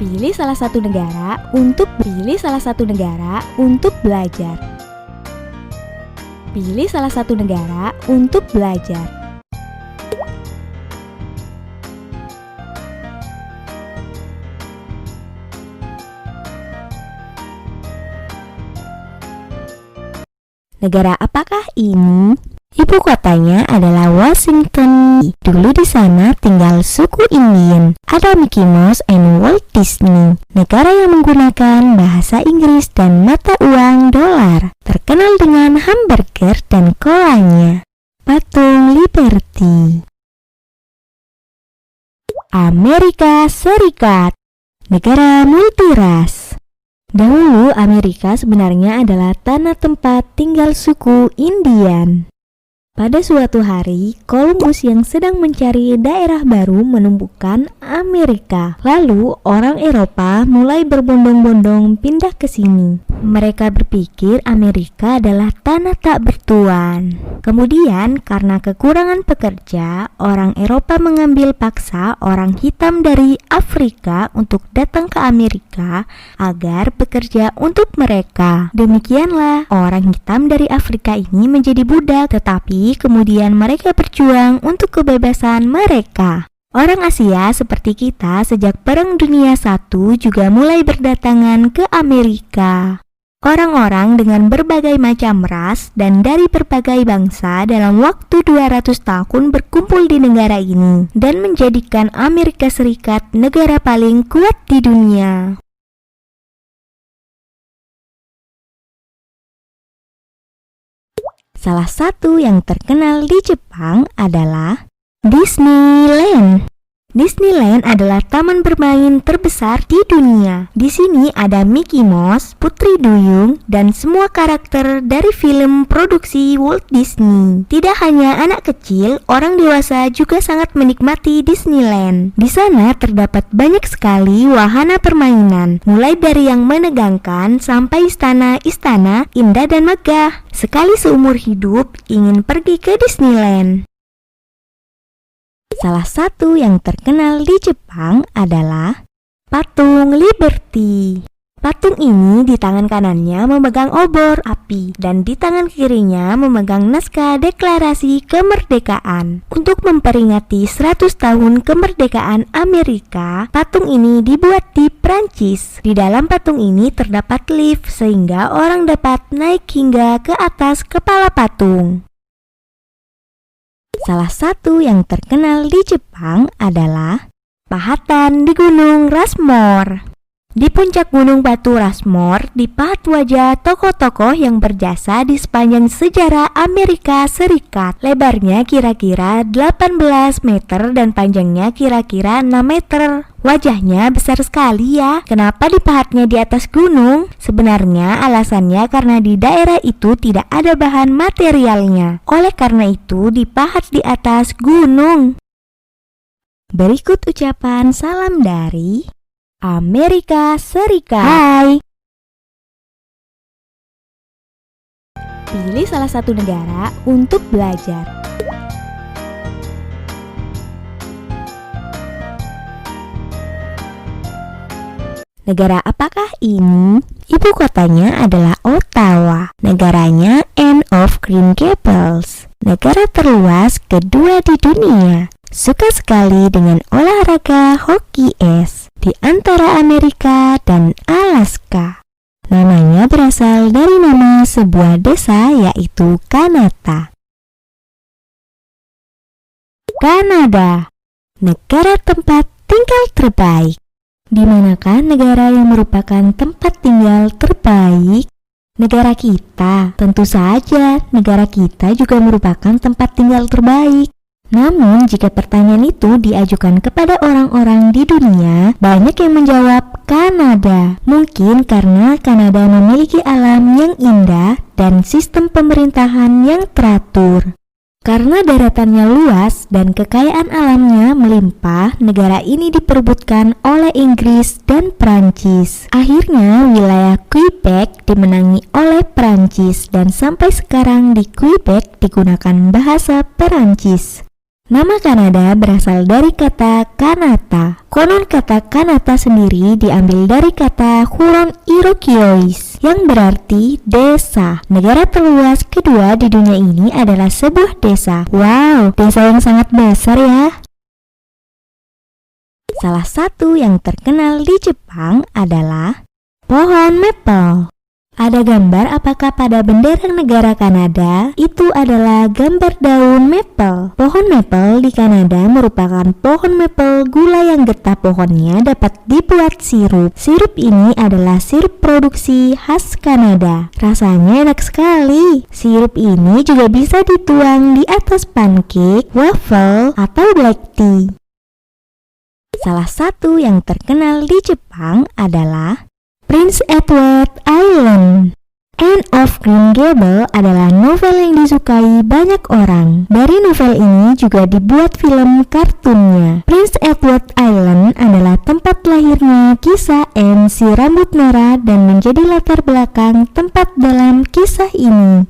Pilih salah satu negara untuk belajar. Pilih salah satu negara untuk belajar. Negara apakah ini? Ibu kotanya adalah Washington. Dulu di sana tinggal suku Indian. Ada Mickey Mouse and Walt Disney. Negara yang menggunakan bahasa Inggris dan mata uang dolar. Terkenal dengan hamburger dan kolanya. Patung Liberty. Amerika Serikat. Negara multiras. Dahulu Amerika sebenarnya adalah tanah tempat tinggal suku Indian. Pada suatu hari, Columbus yang sedang mencari daerah baru menemukan Amerika. Lalu, orang Eropa mulai berbondong-bondong pindah ke sini. Mereka berpikir Amerika adalah tanah tak bertuan. Kemudian, karena kekurangan pekerja, orang Eropa mengambil paksa orang hitam dari Afrika untuk datang ke Amerika agar bekerja untuk mereka. Demikianlah, orang hitam dari Afrika ini menjadi budak, tetapi kemudian mereka berjuang untuk kebebasan mereka. Orang Asia seperti kita sejak Perang Dunia I juga mulai berdatangan ke Amerika. Orang-orang dengan berbagai macam ras dan dari berbagai bangsa dalam waktu 200 tahun berkumpul di negara ini dan menjadikan Amerika Serikat negara paling kuat di dunia. Salah satu yang terkenal di Jepang adalah Disneyland. Disneyland adalah taman bermain terbesar di dunia. Di sini ada Mickey Mouse, Putri Duyung, dan semua karakter dari film produksi Walt Disney. Tidak hanya anak kecil, orang dewasa juga sangat menikmati Disneyland. Di sana terdapat banyak sekali wahana permainan, mulai dari yang menegangkan sampai istana-istana indah dan megah. Sekali seumur hidup ingin pergi ke Disneyland. Salah satu yang terkenal di Jepang adalah Patung Liberty. Patung ini di tangan kanannya memegang obor api dan di tangan kirinya memegang naskah deklarasi kemerdekaan. Untuk memperingati 100 tahun kemerdekaan Amerika, patung ini dibuat di Prancis. Di dalam patung ini terdapat lift sehingga orang dapat naik hingga ke atas kepala patung. Salah satu yang terkenal di Jepang adalah pahatan di Gunung Rushmore. Di puncak gunung batu Rushmore dipahat wajah tokoh-tokoh yang berjasa di sepanjang sejarah Amerika Serikat. Lebarnya kira-kira 18 meter dan panjangnya kira-kira 6 meter. Wajahnya besar sekali ya. Kenapa dipahatnya di atas gunung? Sebenarnya alasannya karena di daerah itu tidak ada bahan materialnya. Oleh karena itu dipahat di atas gunung. Berikut ucapan salam dari Amerika Serikat. Hai. Pilih salah satu negara untuk belajar. Negara apakah ini? Ibu kotanya adalah Ottawa. Negaranya Anne of Green Gables. Negara terluas kedua di dunia. Suka sekali dengan olahraga hoki es di antara Amerika dan Alaska. Namanya berasal dari nama sebuah desa yaitu Kanata. Kanada, negara tempat tinggal terbaik. Di manakah negara yang merupakan tempat tinggal terbaik? Negara kita, tentu saja negara kita juga merupakan tempat tinggal terbaik. Namun, jika pertanyaan itu diajukan kepada orang-orang di dunia, banyak yang menjawab Kanada. Mungkin karena Kanada memiliki alam yang indah dan sistem pemerintahan yang teratur. Karena daratannya luas dan kekayaan alamnya melimpah, negara ini diperebutkan oleh Inggris dan Prancis. Akhirnya, wilayah Quebec dimenangi oleh Prancis dan sampai sekarang di Quebec digunakan bahasa Perancis. Nama Kanada berasal dari kata Kanata. Konon kata Kanata sendiri diambil dari kata Huron Iroquois yang berarti desa. Negara terluas kedua di dunia ini adalah sebuah desa. Wow, desa yang sangat besar ya. Salah satu yang terkenal di Jepang adalah pohon maple. Ada gambar apakah pada bendera negara Kanada itu adalah gambar daun maple. Pohon maple di Kanada merupakan pohon maple gula yang getah pohonnya dapat dibuat sirup. Sirup ini adalah sirup produksi khas Kanada. Rasanya enak sekali. Sirup ini juga bisa dituang di atas pancake, waffle, atau black tea. Salah satu yang terkenal di Jepang adalah Prince Edward Island. Anne of Green Gables adalah novel yang disukai banyak orang. Dari novel ini juga dibuat film kartunnya. Prince Edward Island adalah tempat lahirnya kisah Anne si rambut merah dan menjadi latar belakang tempat dalam kisah ini.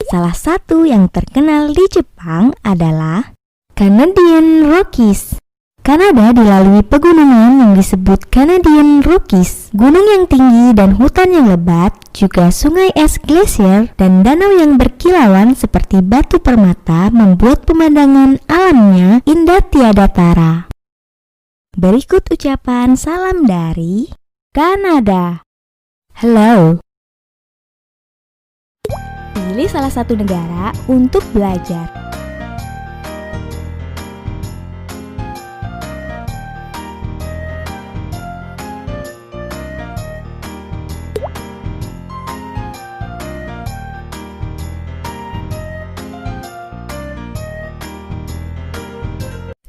Salah satu yang terkenal di Jepang adalah Canadian Rockies. Kanada dilalui pegunungan yang disebut Canadian Rockies, gunung yang tinggi dan hutan yang lebat, juga sungai es glasier dan danau yang berkilauan seperti batu permata membuat pemandangan alamnya indah tiada tara. Berikut ucapan salam dari Kanada. Hello. Pilih salah satu negara untuk belajar.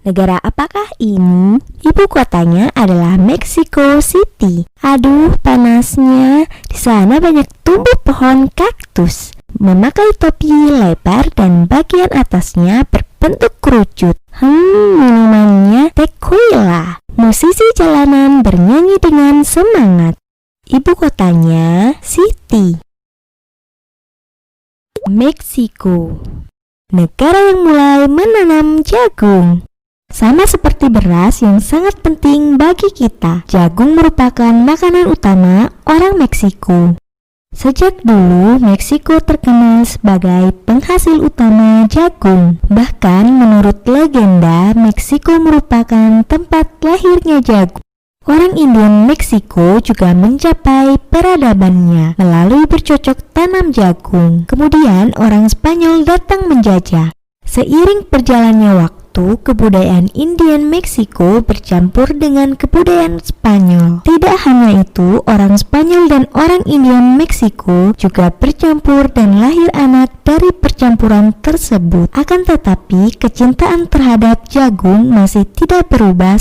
Negara apakah ini? Ibu kotanya adalah Mexico City. Aduh, panasnya. Di sana banyak tumbuh pohon kaktus. Memakai topi lebar dan bagian atasnya berbentuk kerucut. Minumannya tequila. Musisi jalanan bernyanyi dengan semangat. Ibu kotanya City. Meksiko. Negara yang mulai menanam jagung. Sama seperti beras yang sangat penting bagi kita, jagung merupakan makanan utama orang Meksiko. Sejak dulu, Meksiko terkenal sebagai penghasil utama jagung. Bahkan menurut legenda, Meksiko merupakan tempat lahirnya jagung. Orang Indian Meksiko juga mencapai peradabannya melalui bercocok tanam jagung. Kemudian orang Spanyol datang menjajah. Seiring berjalannya waktu, kebudayaan Indian Meksiko bercampur dengan kebudayaan Spanyol. Tidak hanya itu, orang Spanyol dan orang Indian Meksiko juga bercampur dan lahir anak dari percampuran tersebut. Akan tetapi, kecintaan terhadap jagung masih tidak berubah.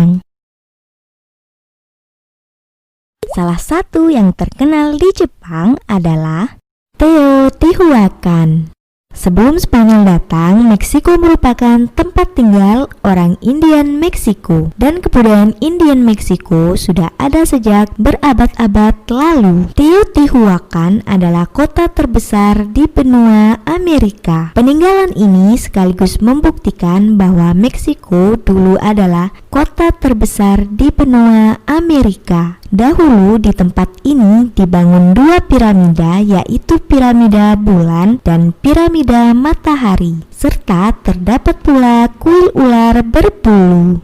Salah satu yang terkenal di Jepang adalah Teotihuacan. Sebelum Spanyol datang, Meksiko merupakan tempat tinggal orang Indian Meksiko, dan kebudayaan Indian Meksiko sudah ada sejak berabad-abad lalu. Teotihuacan adalah kota terbesar di benua Amerika. Peninggalan ini sekaligus membuktikan bahwa Meksiko dulu adalah kota terbesar di benua Amerika. Dahulu di tempat ini dibangun dua piramida, yaitu piramida bulan dan piramida matahari, serta terdapat pula kuil ular berbulu.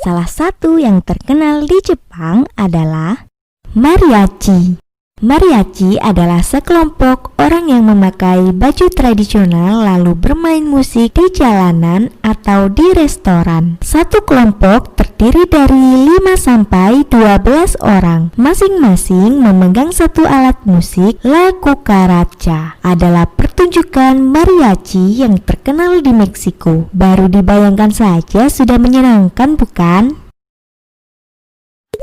Salah satu yang terkenal di Jepang adalah mariachi. Mariachi adalah sekelompok orang yang memakai baju tradisional lalu bermain musik di jalanan atau di restoran. Satu kelompok terdiri dari 5-12 orang. Masing-masing memegang satu alat musik. La cucaracha adalah pertunjukan mariachi yang terkenal di Meksiko. Baru dibayangkan saja sudah menyenangkan, bukan?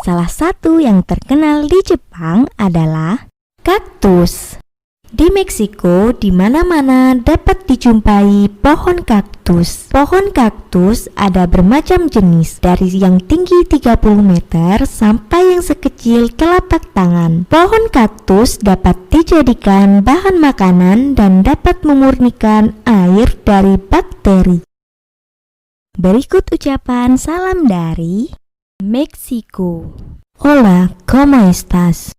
Salah satu yang terkenal di Jepang adalah kaktus. Di Meksiko, di mana-mana dapat dijumpai pohon kaktus. Pohon kaktus ada bermacam jenis, dari yang tinggi 30 meter sampai yang sekecil telapak tangan. Pohon kaktus dapat dijadikan bahan makanan dan dapat memurnikan air dari bakteri. Berikut ucapan salam dari Meksiko. Hola, ¿cómo estás?